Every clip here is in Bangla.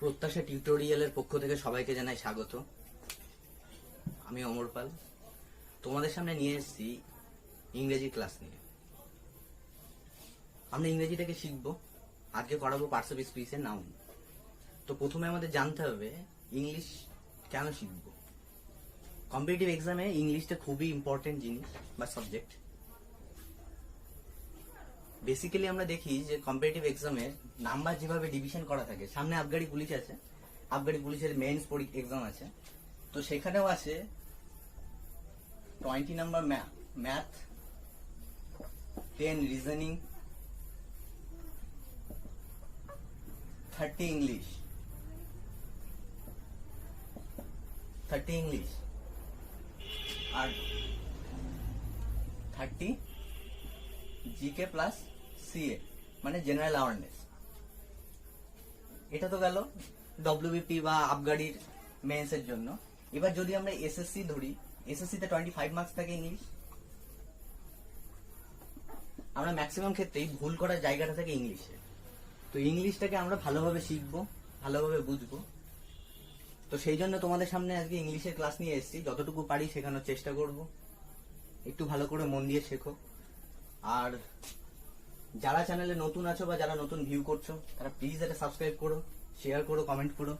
প্রত্যাশা টিউটোরিয়ালের পক্ষ থেকে সবাইকে জানাই স্বাগত। আমি অমর পাল তোমাদের সামনে নিয়ে এসেছি ইংরেজি ক্লাস নিয়ে। আমরা ইংরেজিটাকে শিখবো, আজকে করাবো পার্টস অফ স্পিচের নাউন। তো প্রথমে আমাদের জানতে হবে ইংলিশ কেন শিখবো। কম্পিটিটিভ এক্সামে ইংলিশটা খুবই ইম্পর্টেন্ট জিনিস বা সাবজেক্ট। বেসিক্যালি আমরা দেখি যে কম্পিটিটিভ এক্সামের নাম্বার যেভাবে ডিভিশন করা থাকে, সামনে আবগারি পুলিশ আছে, আবগারি পুলিশের মেইনস এক্সাম আছে, তো সেখানেও আছে 20 number math, 10 reasoning, 30 English, 30 English আর 30 জিকে প্লাস সিএ মানে জেনারেল অ্যাওয়ারনেস। এটা তো গেল ডব্লিউবিপি বা আবগারির মেন্স এর জন্য। এবার যদি আমরা এসএসসি ধরি, এসএসসি তে 25 মার্কস থাকে ইংলিশ। আমরা ম্যাক্সিমাম ক্ষেত্রেই ভুল করার জায়গাটা থাকে ইংলিশে। তো ইংলিশটাকে আমরা ভালোভাবে শিখবো, ভালোভাবে বুঝবো। তো সেই জন্য তোমাদের সামনে আজকে ইংলিশের ক্লাস নিয়ে এসেছি। যতটুকু পারি শেখানোর চেষ্টা করব, একটু ভালো করে মন দিয়ে শেখো। আর যারা চ্যানেলে নতুন আছো বা যারা নতুন ভিউ করছো, তারা প্লিজ এটা সাবস্ক্রাইব করো, শেয়ার করো, কমেন্ট করো।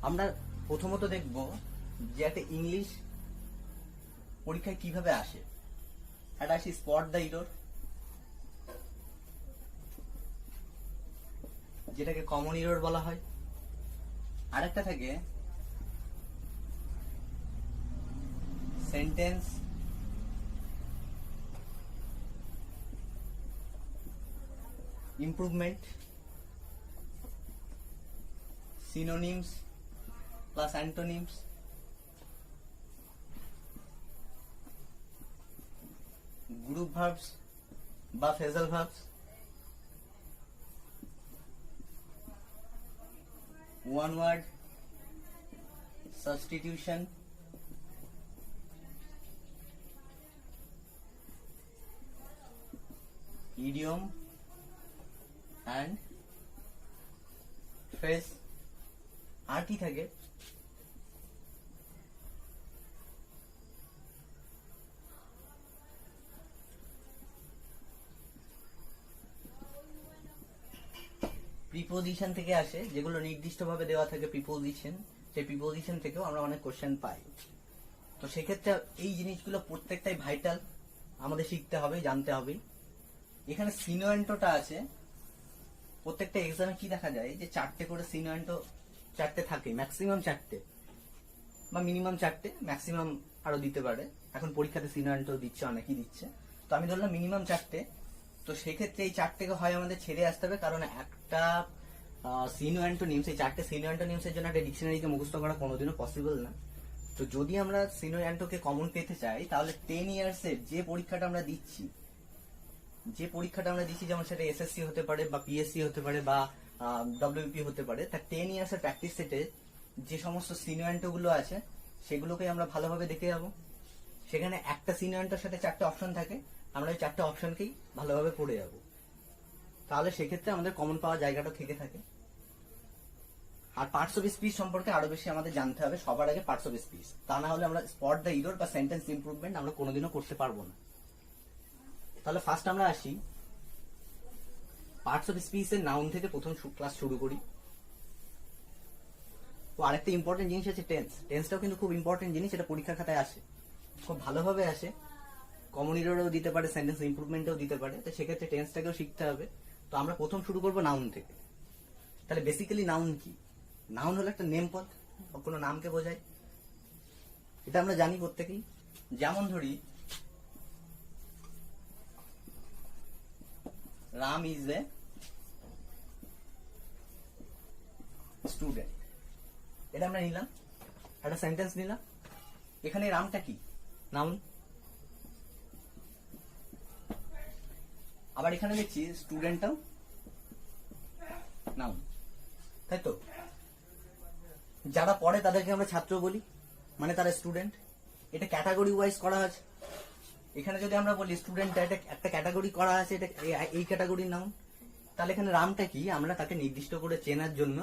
আমরা প্রথমত দেখব যে একটা ইংলিশ পরীক্ষায় কিভাবে আসে। এটা আসি স্পট দ্য ইরর, যেটাকে কমন ইরর বলা হয়। আরেকটা থাকে sentence improvement, synonyms plus antonyms, group verbs বা phrasal verbs, one word substitution, idiom and phrase। আর কি থাকে? প্রিপোজিশন থেকে আসে, যেগুলো নির্দিষ্টভাবে দেওয়া থাকে প্রিপোজিশন, সেই প্রিপোজিশন থেকেও আমরা অনেক কোশ্চেন পাই। তো সেক্ষেত্রে এই জিনিসগুলো প্রত্যেকটাই ভাইটাল, আমাদের শিখতে হবে, জানতে হবে। এখানে সিনোয়েন্টোটা আছে। প্রত্যেকটা এক্সামে কি দেখা যায় যে 4টে করে সিনোয়েন্টো, 4টে থাকে, ম্যাক্সিমাম 4টে বা মিনিমাম 4টে, ম্যাক্সিমাম আরো দিতে পারে। এখন পরীক্ষাতে সিনোয়েন্টো দিচ্ছে, অনেকেই দিচ্ছে, তো আমি ধরলাম মিনিমাম 4টে। তো সেক্ষেত্রে এই 4টেকে হয় আমাদের ছেড়ে আসতে হবে, কারণ একটা সিনোয়েন্টোনিমস, এই 4টে সিনোয়েন্টোনিমসের জন্য একটা ডিকশনারিকে মুখস্থ করা কোনোদিনও পসিবল না। তো যদি আমরা সিনোয়েন্টোকে কমন পেতে চাই, তাহলে 10 ইয়ার্সের যে পরীক্ষাটা আমরা দিচ্ছি, যেমন সেটা এসএসসি হতে পারে বা পিএসসি হতে পারে বা ডব্লিউপি হতে পারে, তার 10 ইয়ার্সের প্র্যাকটিস সেটে যে সমস্ত সিনোয়েন্টো গুলো আছে সেগুলোকে আমরা ভালোভাবে দেখে যাবো। সেখানে একটা সিনোয়েন্টোর সাথে 4টে অপশন থাকে, আমরা ওই 4টে অপশনকেই ভালোভাবে পড়ে যাব। তাহলে সেক্ষেত্রে আমাদের কমন পাওয়ার জায়গাটা থেকে থাকে। আর পার্টস অফ স্পিচ সম্পর্কে আরো বেশি আমাদের জানতে হবে সবার আগে, পার্টস অফ স্পিচ। তা না হলে আমরা স্পট দ্য ইরর বা সেন্টেন্স ইমপ্রুভমেন্ট আমরা কোনোদিনও করতে পারবো না। তাহলে ফার্স্ট আমরা আসি পার্টস অফ স্পিচ এর নাউন থেকে প্রথম ক্লাস শুরু করি। তো আরেকটা ইম্পর্টেন্ট জিনিস আছে টেন্স। টেন্সটাও কিন্তু খুব ইম্পর্টেন্ট জিনিস, এটা পরীক্ষার খাতায় আসে, খুব ভালোভাবে আসে। কমন ইররও দিতে পারে, সেন্টেন্স ইমপ্রুভমেন্টও দিতে পারে, তো সেক্ষেত্রে টেন্সটাকেও শিখতে হবে। তো আমরা প্রথম শুরু করবো নাউন থেকে। তাহলে বেসিক্যালি নাউন কি? নাউন হলো একটা নেম পদ, কোনো নামকে বোঝায়। এটা আমরা জানি প্রত্যেকেই। যেমন ধরি রাম ইজ এ স্টুডেন্ট, এটা আমরা নিলাম, একটা সেন্টেন্স নিলাম। এখানে রামটা কি? নাউন। আবার এখানে দেখছি স্টুডেন্টটাও নাউন, তাই তো? যারা পড়ে তাদেরকে আমরা ছাত্র বলি, মানে তারা স্টুডেন্ট। এটা ক্যাটাগরি ওয়াইজ করা আছে। এখানে যদি আমরা বলি স্টুডেন্ট, একটা ক্যাটাগরি করা আছে, এটা এই ক্যাটাগরির নাউন। তাহলে এখানে রামটা কি, আমরা তাকে নির্দিষ্ট করে চেনার জন্য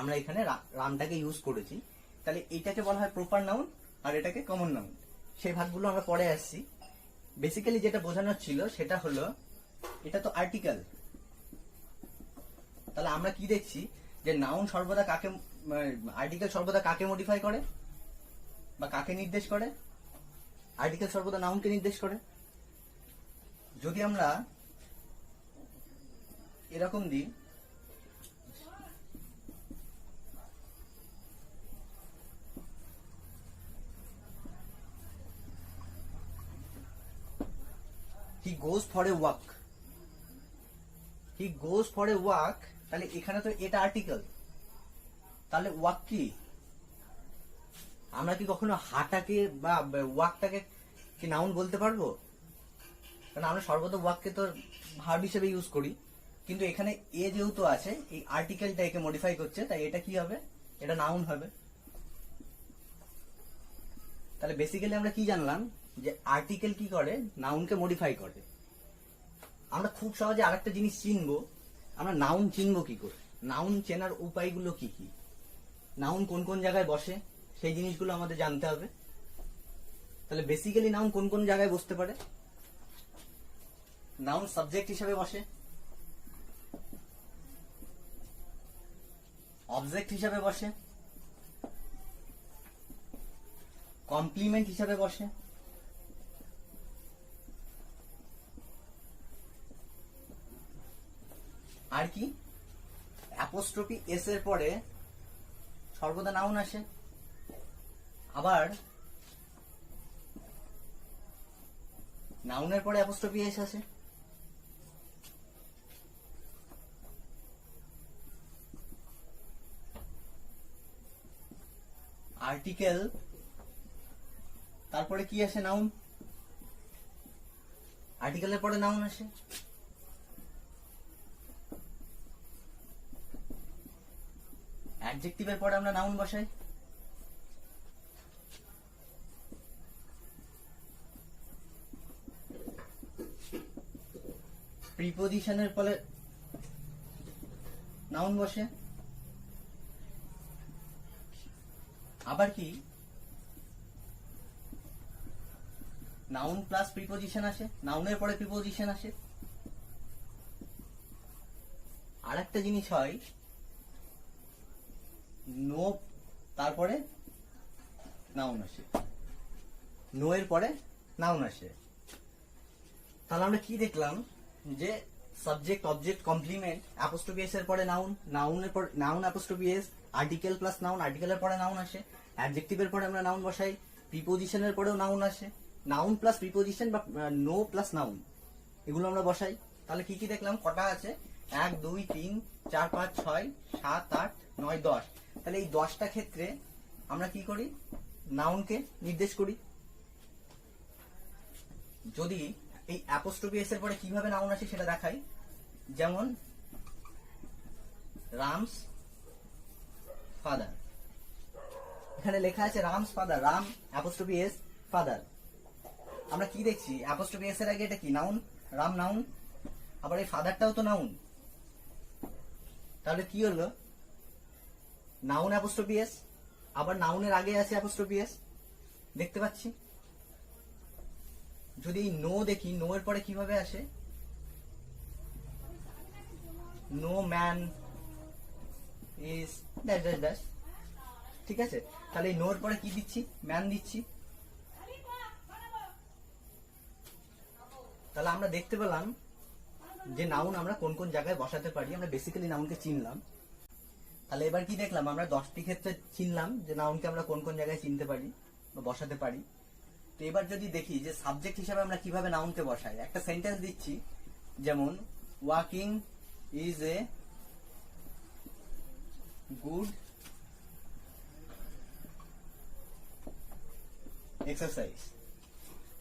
আমরা এখানে রামটাকে ইউজ করেছি। তাহলে এটাকে বলা হয় প্রপার নাউন আর এটাকে কমন নাউন। সেই ভাগগুলো আমরা পরে আসছি। বেসিক্যালি যেটা বোঝানোর ছিল সেটা হলো, এটা তো আর্টিকেল। তাহলে আমরা কি দেখছি যে নাউন সর্বদা কাকে, আর্টিকেল সর্বদা কাকে মডিফাই করে বা কাকে নির্দেশ করে? আর্টিকেল সর্বদা নাউনকে নির্দেশ করে। যদি আমরা এরকম দিই, he goes for a walk, he goes for a walk, তাহলে এখানে তো এটা আর্টিকেল। তাহলে ওয়াক কি? আমরা কি কখনো হাঁটাকে বা ওয়াকটাকে কি নাউন বলতে পারবো? কারণ আমরা সর্বদা ওয়াককে তো ভার্ব হিসেবে ইউজ করি, কিন্তু এখানে এ যেহেতু আছে, এই আর্টিকেলটা একে মডিফাই করছে, তাই এটা কি হবে? এটা নাউন হবে। তাহলে বেসিক্যালি আমরা কি জানলাম যে আর্টিকেল কি করে? নাউনকে মডিফাই করে। আমরা খুব সহজে আরেকটা জিনিস চিনবো, আমরা নাউন চিনবো কি করে? নাউন চেনার উপায়গুলো কি কি? নাউন কোন কোন জায়গায় বসে সেই জিনিসগুলো আমাদের জানতে হবে। তাহলে বেসিক্যালি নাউন কোন কোন জায়গায় বসতে পারে? নাউন সাবজেক্ট হিসেবে বসে, অবজেক্ট হিসেবে বসে, কমপ্লিমেন্ট হিসেবে বসে, আর কি অ্যাপোস্ট্রফি এস এর পরে সর্বদা নাউন আসে, আবার নাউনের পরে অ্যাপোস্ট্রফি এস আসে। আর্টিকেল, তারপরে কি আসে? নাউন। আর্টিকেলের পরে নাউন আসে। অ্যাডজেক্টিভের পরে আমরা নাউন বসাই। প্রিপোজিশনের পরে নাউন বসে। আবার কি নাউন প্লাস প্রিপোজিশন আসে, নাউনের পরে প্রিপোজিশন আসে। আর একটা জিনিস হয়, নো তারপরে নাউন আসে, নো এর পরে নাউন আসে। তাহলে আমরা কি দেখলাম যে subject, object, complement, apostrophe S এর পরে নাউন, নাউনের পর noun apostrophe S, article plus noun, আর্টিকেলের পরে নাউন আসে, অ্যাডজেক্টিভের পরে আমরা নাউন বসাই, প্রিপোজিশনের পরেও নাউন আসে, নাউন প্লাস প্রিপোজিশন বা নো প্লাস নাউন এগুলো আমরা বসাই। তাহলে কি কি দেখলাম? কটা আছে? 1 2 3 4 5 6 7 8 9 10। তাহলে এই 10টা ক্ষেত্রে আমরা কি করি? নাউনকে নির্দেশ করি। যদি এই অ্যাপোস্ট্রফি এস এর পরে কিভাবে নাউন আসে সেটা দেখাই। যেমন রামস ফাদার, এখানে লেখা আছে Ram's father, Ram apostrophe S father. আমরা কি দেখছি? অ্যাপোস্ট্রফি এস এর আগে এটা কি? নাউন, রাম নাউন, আবার এই ফাদারটাও তো নাউন। তাহলে কি হলো? নাউন অ্যাপোস্ট্রফি এস, আবার নাউনের আগে আছে অ্যাপোস্ট্রফি এস, দেখতে পাচ্ছি। যদি নো দেখি, নো এর পরে কিভাবে আসে? No man is dash dash dash. ঠিক আছে, তাহলে এই নো এর পরে কি দিচ্ছি? ম্যান দিচ্ছি। তাহলে আমরা দেখতে পেলাম যে নাউন আমরা কোন কোন জায়গায় বসাতে পারি। আমরা বেসিক্যালি নাউনকে চিনলাম। তাহলে এবার কি দেখলাম? আমরা 10টি ক্ষেত্রে চিনলাম যে নাউনকে আমরা কোন কোন জায়গায় চিনতে পারি বা বসাতে পারি। তো এবার যদি দেখি যে সাবজেক্ট হিসাবে আমরা কিভাবে নাউনকে বসাই, একটা সেন্টেন্স দিচ্ছি, যেমন walking is a good exercise.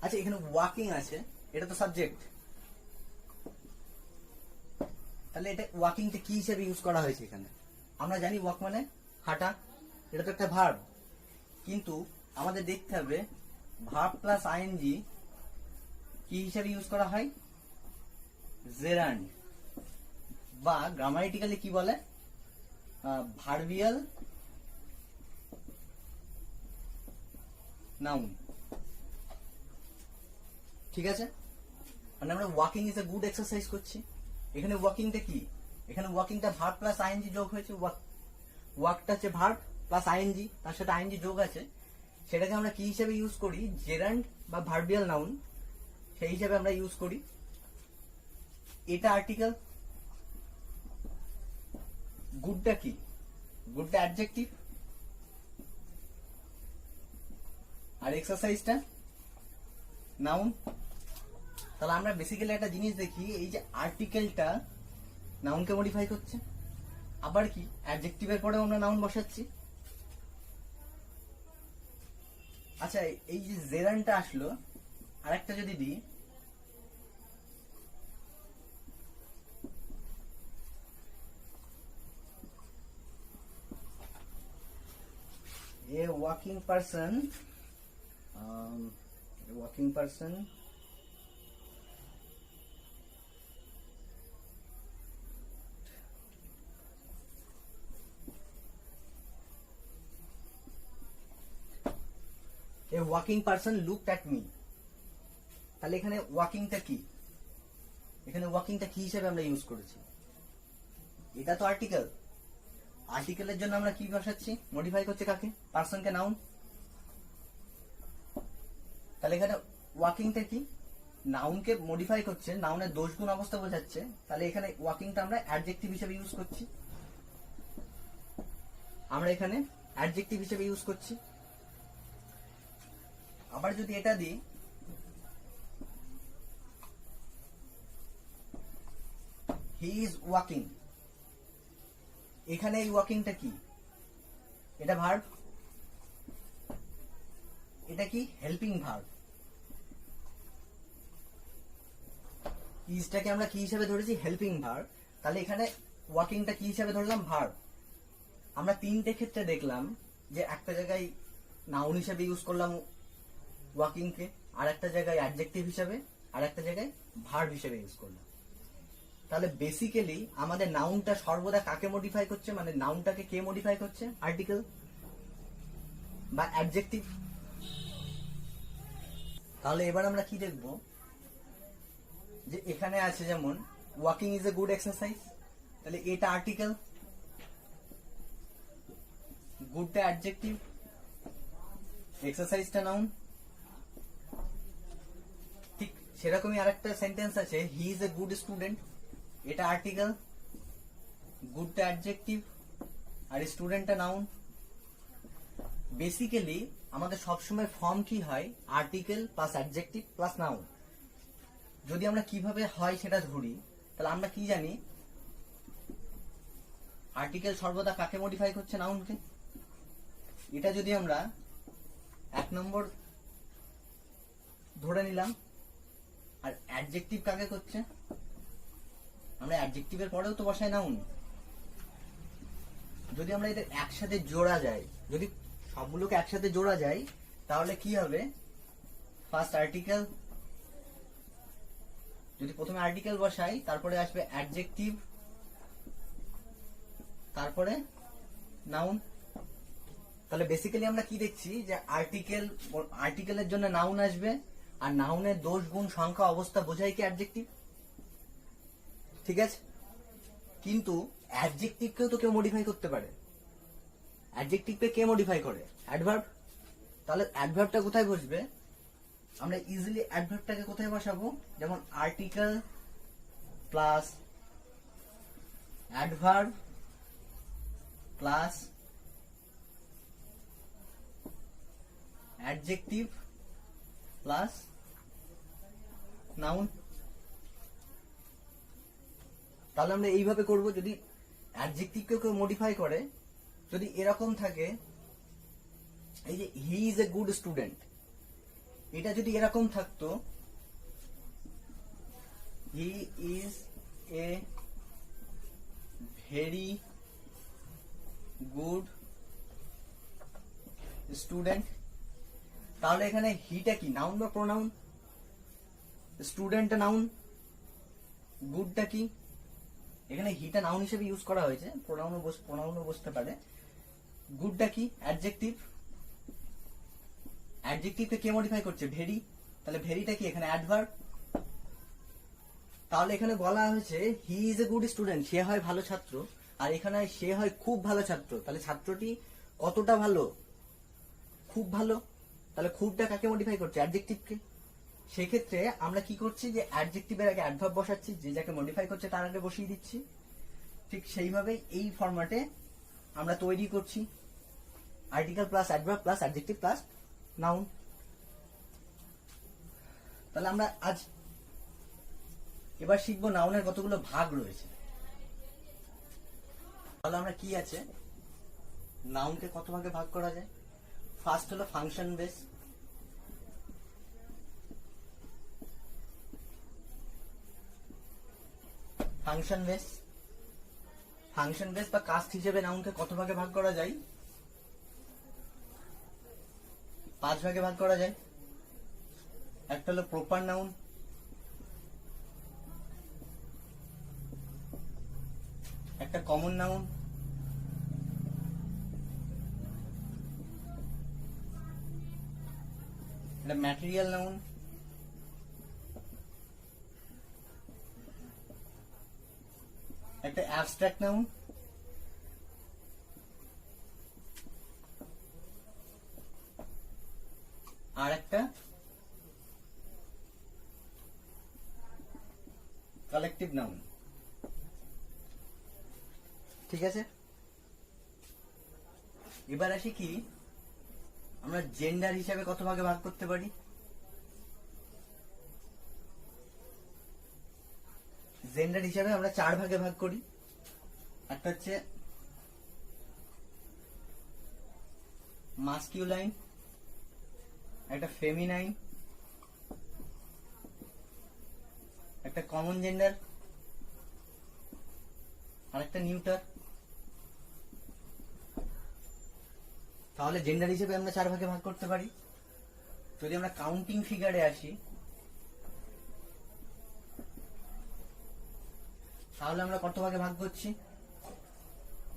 আচ্ছা, এখানে ওয়াকিং আছে, এটা তো সাবজেক্ট। তাহলে এটা ওয়াকিংটা কি হিসেবে ইউজ করা হয়েছে এখানে? আমরা জানি ওয়াক মানে হাঁটা, এটা তো একটা ভার্ব, কিন্তু আমাদের দেখতে হবে ভার্ব প্লাস আইএনজি কি হিসেবে ইউজ করা হয়? জেরান্ড। বা গ্রামারিটিক্যালি কি বলে, ভার্বিয়াল নাউন। ঠিক আছে, মানে আমরা walking is a good exercise করছি। এখানে ওয়াকিংটা কি, এখানে ওয়াকিংটা ভার্ব প্লাস আইএনজি যোগ হয়েছে। ওয়ার্কটা হচ্ছে ভার্ব প্লাস আইএনজি, তার সাথে আইএনজি যোগ আছে। সেটাকে আমরা কি হিসেবে ইউজ করি, জেরান্ড বা ভার্বিয়াল নাউন, সেই হিসেবে আমরা ইউজ করি। এটা আর্টিকেল, গুডটা কি, গুডটা অ্যাডজেক্টিভ, আর এক্সারসাইজটা নাউন। তাহলে আমরা বেসিক্যালি একটা জিনিস দেখি, এই যে আর্টিকেলটা নাউনকে মডিফাই করছে, আবার কি অ্যাডজেক্টিভের পরেও আমরা নাউন বসাচ্ছি। আচ্ছা, এই যে জেরানটা আসলো, আরেকটা যদি দিই, a working person, a working person looked at me। তাহলে এখানে ওয়াকিংটা কি, এখানে ওয়াকিংটা কি হিসেবে আমরা ইউজ করেছি, এটা তো আর্টিকেল। আর্টিকেলের জন্য আমরা কি বসাচ্ছি, মডিফাই করছে কাকে, পারসনকে, নাউন। তাহলে এখানে ওয়াকিংটা কি, নাউনকে মডিফাই করছে, নাউনের দোষ গুণ অবস্থা বোঝাচ্ছে। তাহলে এখানে ওয়াকিংটা আমরা অ্যাডজেক্টিভ হিসেবে ইউজ করছি, আমরা এখানে অ্যাডজেক্টিভ হিসেবে ইউজ করছি। আবার যদি এটা দিই, হি ইজ ওয়াকিং, এখানে এই ওয়াকিংটা কি, এটা ভার্ব, এটা কি হেল্পিং ভার্ব। ইজটাকে আমরা কি হিসেবে ধরেছি, হেল্পিং ভার্ব। তাহলে এখানে ওয়াকিংটা কি হিসেবে ধরলাম, ভার্ব। আমরা তিনটে ক্ষেত্রে দেখলাম যে একটা জায়গায় নাউন হিসেবে ইউজ করলাম ওয়াকিংকে, আর একটা জায়গায় অ্যাডজেক্টিভ হিসেবে, আর একটা জায়গায় ভার্ব হিসেবে ইউজ করলাম। তাহলে বেসিক্যালি আমাদের নাউনটা সর্বদা কাকে মডিফাই করছে, মানে নাউনটাকে কে মডিফাই করছে, আর্টিকেল বা অ্যাডজেক্টিভ। তাহলে এবার আমরা কি দেখব, যে এখানে আছে যেমন walking is a good exercise, তাহলে এটা আর্টিকেল, গুডটা অ্যাডজেক্টিভ, এক্সারসাইজটা নাউন। ঠিক সেরকমই আরেকটা সেন্টেন্স আছে, হি ইজ এ গুড স্টুডেন্ট, এটা আর্টিকেল, গুডটা অ্যাডজেক্টিভ, আর স্টুডেন্টটা নাউন। বেসিক্যালি আমাদের সবসময় ফর্ম কি হয়, article plus adjective plus noun. যদি আমরা কিভাবে হয় সেটা ধরি, তাহলে আমরা কি জানি, আর্টিকেল সর্বদা কাকে মডিফাই করছে, নাউনকে। এটা যদি আমরা 1 নম্বর ধরে নিলাম, আর অ্যাডজেক্টিভ কাকে করছে, আমরা অ্যাডজেক্টিভের পরেও তো বসাই নাউন। যদি আমরা এদের একসাথে জোড়া যায়, যদি সবগুলোকে একসাথে জোড়া যায়, তাহলে কি হবে, ফার্স্ট আর্টিকেল, যদি প্রথমে আর্টিকেল বসাই, তারপরে আসবে অ্যাডজেক্টিভ, তারপরে নাউন। তাহলে বেসিক্যালি আমরা কি দেখছি, যে আর্টিকেলের জন্য নাউন আসবে, আর নাউনের দোষ গুণ সংখ্যা অবস্থা বোঝাই কি অ্যাডজেক্টিভ। ঠিক আছে, কিন্তু অ্যাডজেক্টিভকেও তো কেউ মডিফাই করতে পারে। অ্যাডজেক্টিভকে কে মডিফাই করে, অ্যাডভার্ব। তাহলে অ্যাডভার্বটা কোথায় বসবে, আমরা ইজিলি অ্যাডভার্বটাকে কোথায় বসাবো, যেমন article plus adverb plus adjective plus noun. তাহলে আমরা এইভাবে করব। যদি অ্যাডজেক্টিভকে কেউ মডিফাই করে, যদি এরকম থাকে, এই যে হি ইজ এ গুড স্টুডেন্ট, এটা যদি এরকম থাকতো, হি is a very good student, তাহলে এখানে হিটা কি, নাউন বা প্রোনাউন, স্টুডেন্টটা নাউন, গুডটা কি এখানে হিটা নাউন হিসেবে ইউজ করা হয়েছে, প্রোনাউনও বসতে পারে। গুডটা কি? অ্যাডজেক্টিভ। অ্যাডজেক্টিভকে কে মডিফাই করছে? ভেরি। তাহলে ভেরিটা কি? এখানে অ্যাডভার্ব। তাহলে এখানে বলা হয়েছে he is a good student, সে হয় ভালো ছাত্র, আর এখানে সে হয় খুব ভালো ছাত্র। তাহলে ছাত্রটি কতটা ভালো? খুব ভালো। তাহলে খুবটা কাকে মডিফাই করছে? অ্যাডজেক্টিভকে। সেক্ষেত্রে আমরা কি করছি, যে অ্যাডজেক্টিভের আগে অ্যাডভার্ব বসাচ্ছি, যে যাকে মডিফাই করছে তার আগে বসিয়ে দিচ্ছি। ঠিক সেইভাবে এই ফরম্যাটে আমরা তৈরি করছি article plus adverb plus adjective plus noun. তাহলে আমরা আজ এবার শিখবো নাউনের কতগুলো ভাগ রয়েছে। তাহলে আমরা কি আছে, নাউনকে কত ভাগে ভাগ করা যায়? ফার্স্ট হলো ফাংশন বেস। ফাংশন বেস বা কাস্ট হিসেবে নাউনকে কত ভাগে ভাগ করা যায়? 5 ভাগে ভাগ করা যায়। একটা হলো প্রপার নাউন, একটা কমন নাউন, একটা ম্যাটেরিয়াল নাউন, একটা অ্যাবস্ট্রাক্ট নাউন, আর একটা কালেকটিভ নাউন। ঠিক আছে, এবার আসি কি আমরা জেন্ডার হিসাবে কত ভাগে ভাগ করতে পারি? জেন্ডার হিসাবে আমরা 4 ভাগে ভাগ করি। একটা হচ্ছে মাস্কিউলাইন, একটা ফেমিনাইন, একটা কমন জেন্ডার, আর একটা নিউটার। তাহলে জেন্ডার হিসেবে আমরা 4 ভাগে ভাগ করতে পারি। যদি আমরা কাউন্টিং ফিগারে আসি, তাহলে আমরা কত ভাগে ভাগ করছি?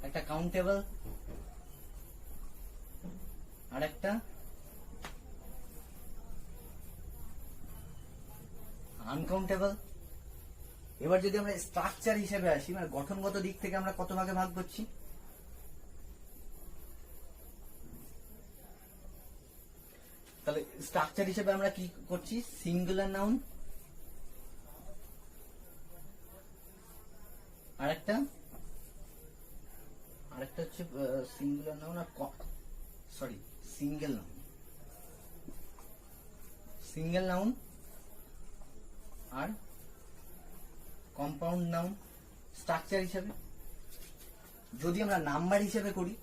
একটা কাউন্টেবল, আর একটা আনকাউন্টেবল। এবার যদি আমরা স্ট্রাকচার হিসেবে আসি, মানে গঠনগত দিক থেকে আমরা কত ভাগে ভাগ করছি? তাহলে স্ট্রাকচার হিসেবে আমরা কি করছি? সিঙ্গুলার নাউন, আরেকটা হচ্ছে সিঙ্গুলার নাউন আর সিঙ্গেল নাউন আর কম্পাউন্ড নাউন। স্ট্রাকচার হিসেবে যদি আমরা নাম্বার হিসেবে করি,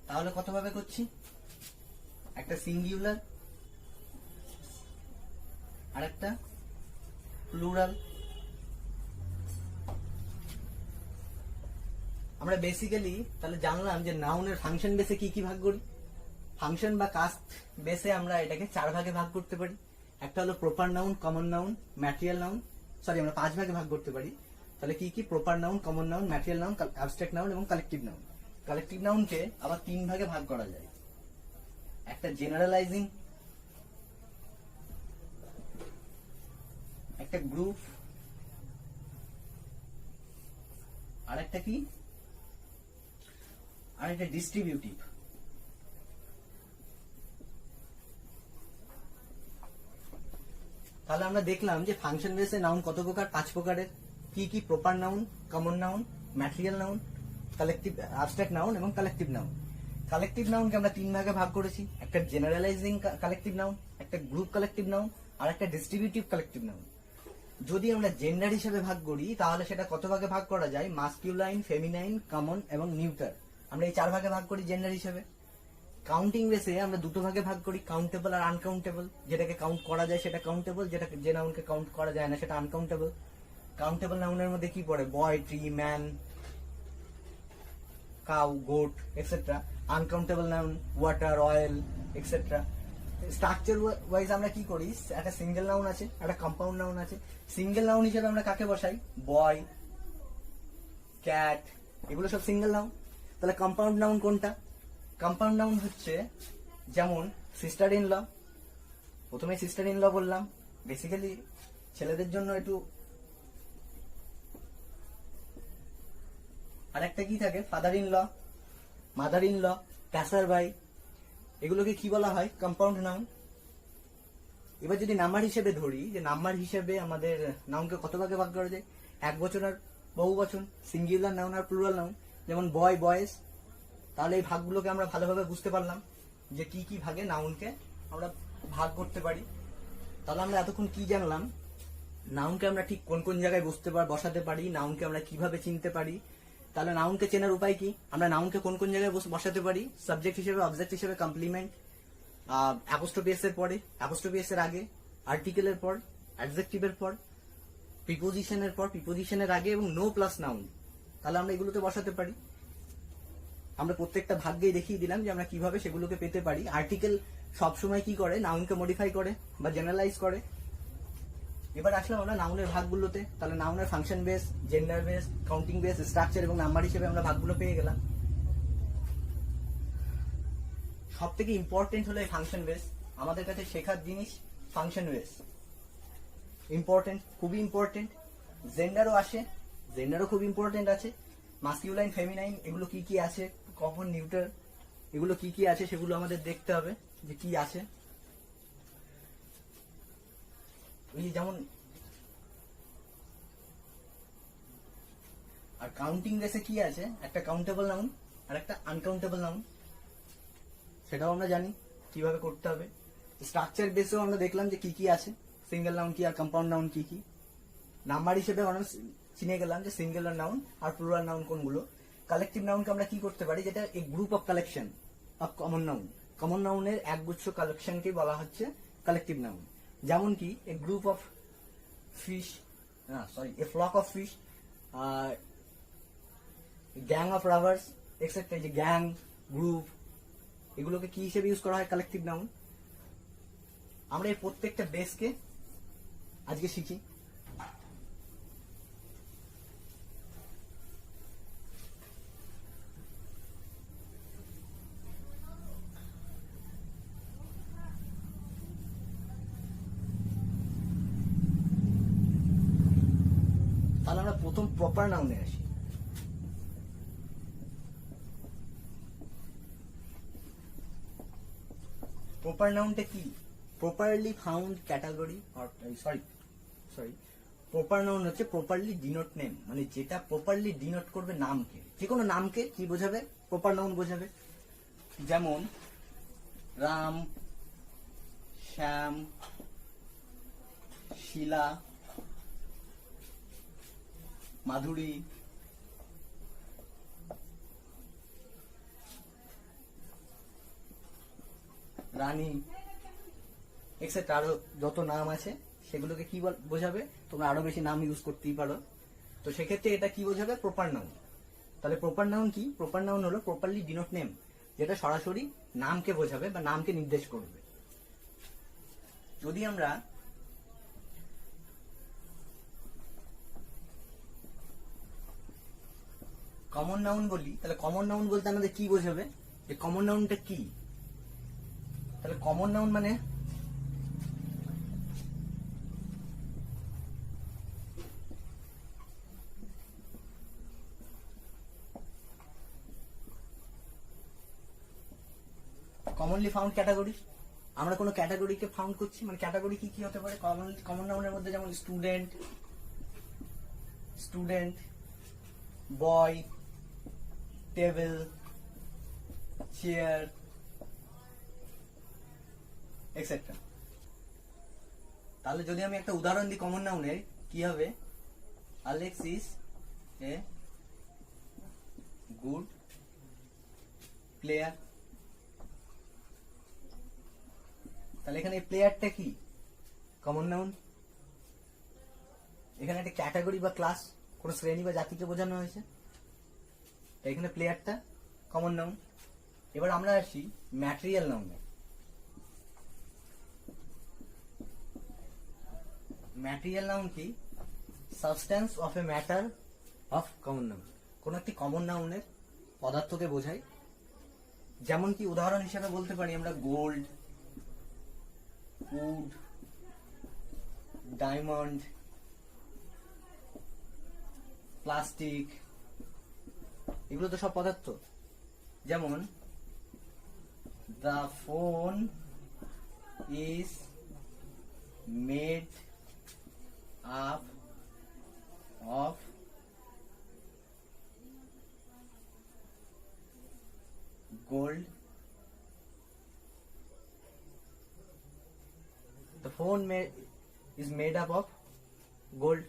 তাহলে কত ভাবে করছি? একটা সিঙ্গুলার, আর একটা প্লুরাল। আমরা বেসিক্যালি তাহলে জানলাম যে নাউনের ফাংশন বেসে কি কি ভাগ করি। ফাংশন বা কাস্ট বেসে আমরা এটাকে 4 ভাগে ভাগ করতে পারি। একটা হলো proper noun, common noun, material noun. আমরা 5 ভাগে ভাগ করতে পারি। তাহলে কি কি? Proper noun, common noun, material noun, abstract noun এবং কালেকটিভ নাউন। কালেকটিভ নাউনকে আবার 3 ভাগে ভাগ করা যায়। একটা জেনারেলাইজিং, একটা গ্রুপ, আর একটা কি? আর একটা ডিস্ট্রিবিউটিভ। তাহলে আমরা দেখলাম যে ফাংশন বেসে নাউন কত প্রকার? 5 প্রকারের। কি কি? Proper noun, common noun, material noun, collective abstract noun এবং কালেকটিভ নাউন। কালেকটিভ নাউনকে আমরা 3 ভাগে ভাগ করেছি। একটা জেনারেলাইজিং কালেকটিভ নাউন, একটা গ্রুপ কালেকটিভ নাউন, আর একটা ডিস্ট্রিবিউটিভ কালেকটিভ নাউন। যদি আমরা জেন্ডার হিসেবে ভাগ করি, তাহলে সেটা কত ভাগে ভাগ করা যায়? মাস্কিউলাইন, ফেমিনাইন, কমন এবং নিউটার। আমরা এই 4 ভাগে ভাগ করি জেন্ডার হিসেবে। কাউন্টিং বেসে আমরা 2 ভাগে ভাগ করি, কাউন্টেবল আর আনকাউন্টেবল। যেটাকে কাউন্ট করা যায় সেটা কাউন্টেবল, যে নাউনকে কাউন্ট করা যায় না সেটা আনকাউন্টেবল। কাউন্টেবল নাউনের মধ্যে কি পড়ে? Boy, tree, man, cow, goat etcetera. Uncountable noun water, oil etcetera. Structure wise আমরা কি করি, একটা সিঙ্গেল নাউন আছে, একটা কম্পাউন্ড নাউন আছে। সিঙ্গেল নাউন হিসেবে আমরা কাকে বসাই, বয়, ক্যাট, এগুলো সব সিঙ্গেল নাউন। তাহলে কম্পাউন্ড নাউন কোনটা? কম্পাউন্ড নাউন হচ্ছে যেমন সিস্টার ইন ল, প্রথমে সিস্টার ইন ল বললাম, বেসিক্যালি ছেলেদের জন্য একটু। আর একটা কি থাকে, father in law, mother in law, passer by, এগুলোকে কি বলা হয়, কম্পাউন্ড নাউন। এবার যদি নাম্বার হিসেবে ধরি, যে নাম্বার হিসেবে আমাদের নাউনকে কত ভাগে ভাগ করা যায়, এক বচন আর বহু বচন, সিঙ্গুলার নাউন আর প্লুরাল নাউন। যেমন বয়, বয়েজ। তাহলে এই ভাগগুলোকে আমরা ভালোভাবে বুঝতে পারলাম যে কি কি ভাগে নাউনকে আমরা ভাগ করতে পারি। তাহলে আমরা এতক্ষণ কি জানলাম, নাউনকে আমরা ঠিক কোন কোন জায়গায় বসাতে পারি, নাউনকে আমরা কিভাবে চিনতে পারি। তাহলে নাউনকে চেনার উপায় কি, আমরা নাউনকে কোন কোন জায়গায় বসাতে পারি, সাবজেক্ট হিসেবে, অবজেক্ট হিসেবে, কমপ্লিমেন্ট, অ্যাপোস্ট্রফি এস এর পরে, অ্যাপোস্ট্রফি এস এর আগে, আর্টিকেলের পর, অ্যাডজেক্টিভের পর, প্রিপোজিশনের পর, প্রিপোজিশনের আগে, এবং নো প্লাস নাউন। তাহলে আমরা এগুলোতে বসাতে পারি। আমরা প্রত্যেকটা ভাগ্যেই দেখিয়ে দিলাম যে আমরা কিভাবে সেগুলোকে পেতে পারি। আর্টিকেল সবসময় কি করে, নাউনকে মডিফাই করে বা জেনারেলাইজ করে। এবার আসলাম আমরা নাউনের ভাগগুলোতে। তাহলে নাউনের function base, gender base, counting base, structure এবং নাম্বার হিসেবে আমরা ভাগগুলো পেয়ে গেলাম। সব থেকে ইম্পর্টেন্ট হলো এই ফাংশন বেস। আমাদের কাছে শেখার জিনিস ফাংশন বেস ইম্পর্টেন্ট, খুবই ইম্পর্টেন্ট। জেন্ডারও আসে, জেন্ডারও খুব ইম্পর্টেন্ট আছে। মাস্কিউলাইন, ফেমিনাইন, এগুলো কি কি আছে, কখন, নিউট্রাল, এগুলো কি কি আছে সেগুলো আমাদের দেখতে হবে যে কি আছে। যেমন আর কাউন্টিং বেসে কি আছে, একটা কাউন্টেবল নাউন আর একটা আনকাউন্টেবল নাউন, সেটাও আমরা জানি কিভাবে করতে হবে। স্ট্রাকচার বেসেও আমরা দেখলাম যে কি কি আছে, সিঙ্গেল নাউন কি আর কম্পাউন্ড নাউন কি কি। নাম্বার হিসেবে আমরা চিনে গেলাম যে সিঙ্গুলার নাউন আর প্লুরাল নাউন কোনগুলো। কালেকটিভ নাউনকে আমরা কি করতে পারি, যেটা এই group of collection of common noun. Common নাউনের একগুচ্ছ কালেকশনকে বলা হচ্ছে কালেকটিভ নাউন। যেমন কি a group of fish, a flock of fish, gang of robbers, etcetera. যে গ্যাং, গ্রুপ, এগুলোকে কি হিসেবে ইউজ করা হয়, কালেকটিভ নাউন। আমরা এই প্রত্যেকটা বেসকে আজকে শিখি। তাহলে আমরা প্রথম প্রপার নাউনে আসি। প্রপার নাউনটা কি, properly found category, proper noun হচ্ছে প্রপারলি ডিনোট নেম, মানে যেটা প্রপারলি ডিনোট করবে নামকে, যে কোনো নামকে কি বোঝাবে, প্রপার নাউন বোঝাবে। যেমন রাম, শ্যাম, শিলা, মাধুরী, রানী, এক্সেট্রা। আরো যত নাম আছে সেগুলোকে কি বোঝাবে, তোমরা আরো বেশি নাম ইউজ করতেই পারো। তো সেক্ষেত্রে এটা কি বোঝাবে, প্রপার নাউন। তাহলে প্রপার নাউন কি, প্রপার নাউন হলো প্রপারলি ডিনোট নেম, যেটা সরাসরি নামকে বোঝাবে বা নামকে নির্দেশ করবে। যদি আমরা কমন নাউন বলি, তাহলে কমন নাউন বলতে আমাদের কি বোঝাবে, যে কমন নাউনটা কি। তাহলে কমন নাউন মানে কমনলি ফাউন্ড ক্যাটাগরি। আমরা কোনো ক্যাটাগরিকে ফাউন্ড করছি, মানে ক্যাটাগরি কি কি হতে পারে কমন নাউনের মধ্যে, যেমন স্টুডেন্ট, বয়, টেবিল, চেয়ার, এক্সেট্রা। তাহলে যদি আমি একটা উদাহরণ দিই কমন নাউনের, কি হবে, Alex is a good player. তাহলে এখানে প্লেয়ারটা কি, কমন নাউন। এখানে একটা ক্যাটাগরি বা ক্লাস, কোন শ্রেণী বা জাতিকে বোঝানো হয়েছে, তাই এখানে প্লেয়ারটা কমন নাউন। এবার আমরা আসি ম্যাটেরিয়াল নাউনে। ম্যাটেরিয়াল নাউন কি? Substance of a matter of common noun, কোন একটি কমন নাউনের পদার্থকে বোঝায়। যেমন কি উদাহরণ হিসেবে বলতে পারি আমরা গোল্ড, উড, ডায়মন্ড, প্লাস্টিক, এগুলো তো সব পদার্থ। যেমন the phone is made up of gold. The phone is made up of gold.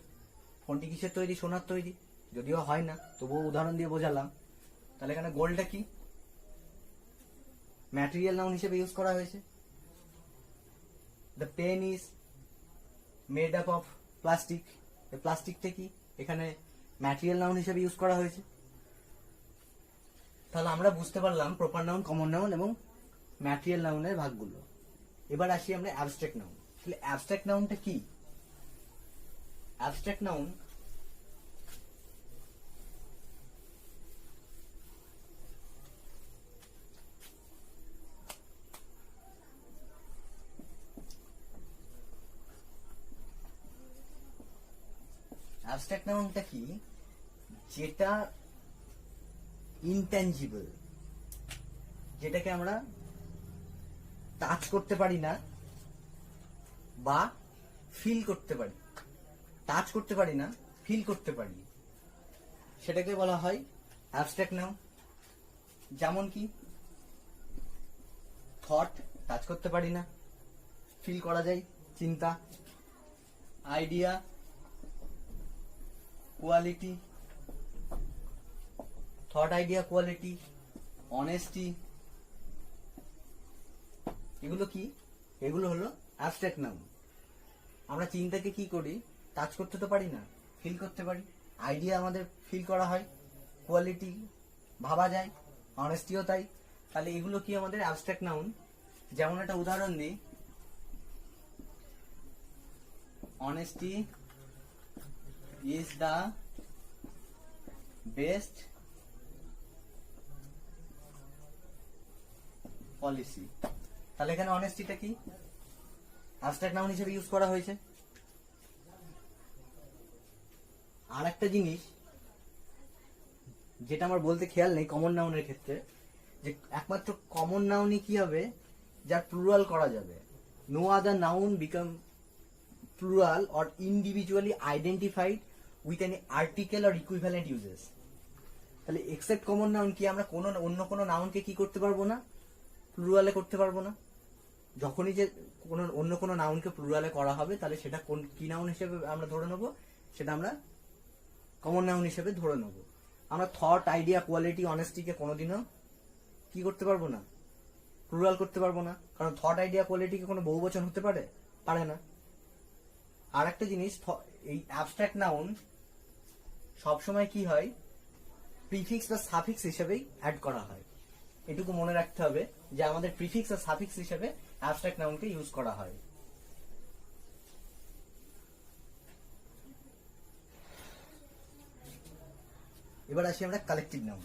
ফোনটি কিসের তৈরি? সোনার তৈরি। যদিও হয় না, তবুও উদাহরণ দিয়ে বোঝালাম। তাহলে এখানে গোল্ডটা কি? ম্যাটেরিয়াল নাউন হিসেবে ইউজ করা হয়েছে। The pen is made up of plastic, এই প্লাস্টিকটা কি? এখানে ম্যাটেরিয়াল নাউন হিসেবে ইউজ করা হয়েছে। তাহলে আমরা বুঝতে পারলাম প্রপার নাউন, কমন নাউন এবং ম্যাটেরিয়াল নাউনের ভাগগুলো। এবার আসি আমরা অ্যাবস্ট্রাক্ট নাউন। তাহলে অ্যাবস্ট্রাক্ট নাউনটা কি? অ্যাবস্ট্রাক্ট নাউন অ্যাবস্ট্রাক্ট নাউনটা কি? যেটা ইনট্যাঞ্জিবল, যেটাকে আমরা টাচ করতে পারি না বা ফিল করতে পারি। টাচ করতে পারি না, ফিল করতে পারি, সেটাকে বলা হয় অ্যাবস্ট্রাক্ট নাউন। যেমন কি থট, টাচ করতে পারি না, ফিল করা যায়, চিন্তা। Idea, quality, thought, idea, quality, honesty, এগুলো কি? এগুলো হলো অ্যাবস্ট্রাক্ট নাউন। আমরা চিন্তাকে কি করি? টাচ করতে তো পারি না, ফিল করতে পারি। আইডিয়া আমাদের ফিল করা হয়, কোয়ালিটি ভাবা যায়, অনেস্টিও তাই। তাহলে এগুলো কি? আমাদের অ্যাবস্ট্রাক্ট নাউন। যেমন একটা উদাহরণ দিই, honesty is the best policy। তাহলে এখানে অনেস্টিটা কি? অ্যাবস্ট্রাক্ট নাউন হিসেবে ইউজ করা হয়েছে। আর একটা জিনিস যেটা আমার বলতে খেয়াল নেই কমন নাউনের ক্ষেত্রে, যে একমাত্র কমন নাউনই কি হবে? যার প্লুরাল করা যাবে। No other noun become plural or individually identified with an article or equivalent uses। তাহলে এক্সেপ্ট কমন নাউন কি? আমরা অন্য কোনো নাউনকে কি করতে পারবো না? প্লুরালে করতে পারবো না। যখনই যে অন্য কোনো নাউনকে প্লুরালে করা হবে, তাহলে সেটা কি নাউন হিসেবে আমরা ধরে নেব? সেটা আমরা কমন নাউন হিসেবে ধরে নেব। আমরা থট, আইডিয়া, কোয়ালিটি, অনেস্টিকে কোনোদিনও কি করতে পারবো না? প্লুরাল করতে পারবো না। কারণ থট, আইডিয়া, কোয়ালিটিকে কোনো বহুবচন হতে পারে না। আর একটা জিনিস, এই অ্যাবস্ট্রাক্ট নাউন সবসময় কি হয়? প্রিফিক্স বা সাফিক্স হিসেবেই অ্যাড করা হয়। এটুকু মনে রাখতে হবে যে আমাদের প্রিফিক্স আর সাফিক্স হিসেবে অ্যাবস্ট্রাক্ট নাউনকে ইউজ করা হয়। এবার আসি আমরা কালেকটিভ নাউন।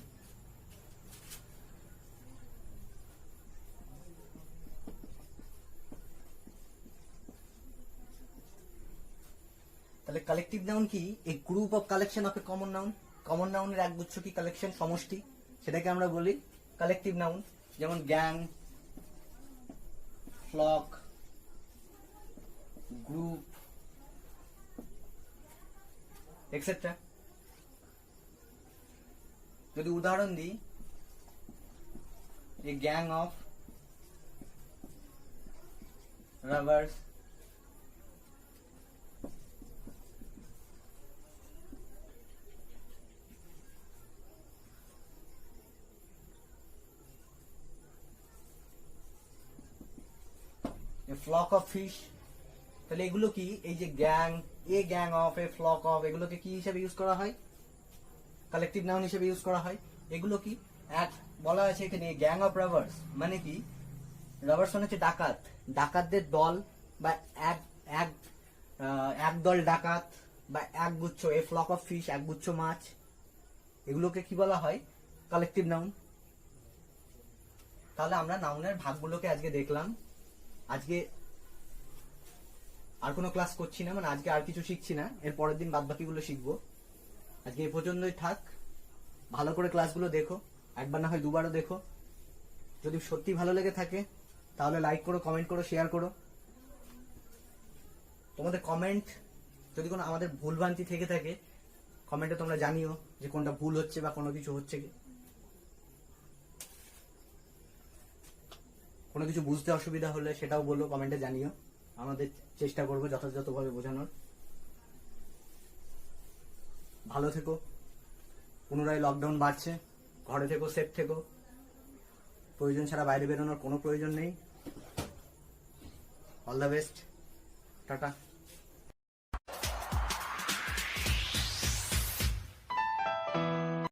তাহলে কালেকটিভ নাউন কি? A group of collection of a common noun. Common নাউনের একগুচ্ছ কি? কালেকশন, সমষ্টি, সেটাকে আমরা বলি কালেকটিভ নাউন। যেমন গ্যাং, ফ্লক, গ্রুপ, এক্সেট্রা। যদি উদাহরণ দিই, a gang of robbers, flock of fish. তাহলে এগুলো কি? এই যে gang, a gang of, a flock of, এগুলোকে কি হিসেবে ইউজ করা হয়? কালেকটিভ নাউন হিসেবে ইউজ করা হয়। এগুলো কি? এক বলা আছে এখানে গ্যাং অফ রবার্স, মানে কি? রবার্স মানে হচ্ছে ডাকাত, ডাকাতদের দল বা এক একদল ডাকাত বা একগুচ্ছ, এ ফ্লক অফ ফিশ, একগুচ্ছ মাছ, এগুলোকে কি বলা হয়? Collective noun. তাহলে আমরা নাউনের ভাগগুলোকে আজকে দেখলাম। আজকে আর কোনো ক্লাস করছি না, মানে আজকে আর কিছু শিখছি না, এর পরের দিন বাদ বাকিগুলো শিখবো। আজকে এ পর্যন্তই থাক। ভালো করে ক্লাসগুলো দেখো, একবার না হয় দুবারও দেখো। যদি সত্যি ভালো লেগে থাকে তাহলে লাইক করো, কমেন্ট করো, শেয়ার করো। তোমাদের কমেন্ট যদি কোনো আমাদের ভুলভ্রান্তি থেকে থাকে, কমেন্টে তোমরা জানিও যে কোনটা ভুল হচ্ছে বা কোনো কিছু হচ্ছে কি, কোনো কিছু বুঝতে অসুবিধা হলে সেটাও বলো, কমেন্টে জানিও। আমাদের চেষ্টা করবো যথাযথভাবে বোঝানোর। ভালো থেকো। পুনরায় লকডাউন বাড়ছে, ঘরে থেকো, সেফ থেকো। প্রয়োজন ছাড়া বাইরে বেরোনোর কোনো প্রয়োজন নেই। All the best, tata.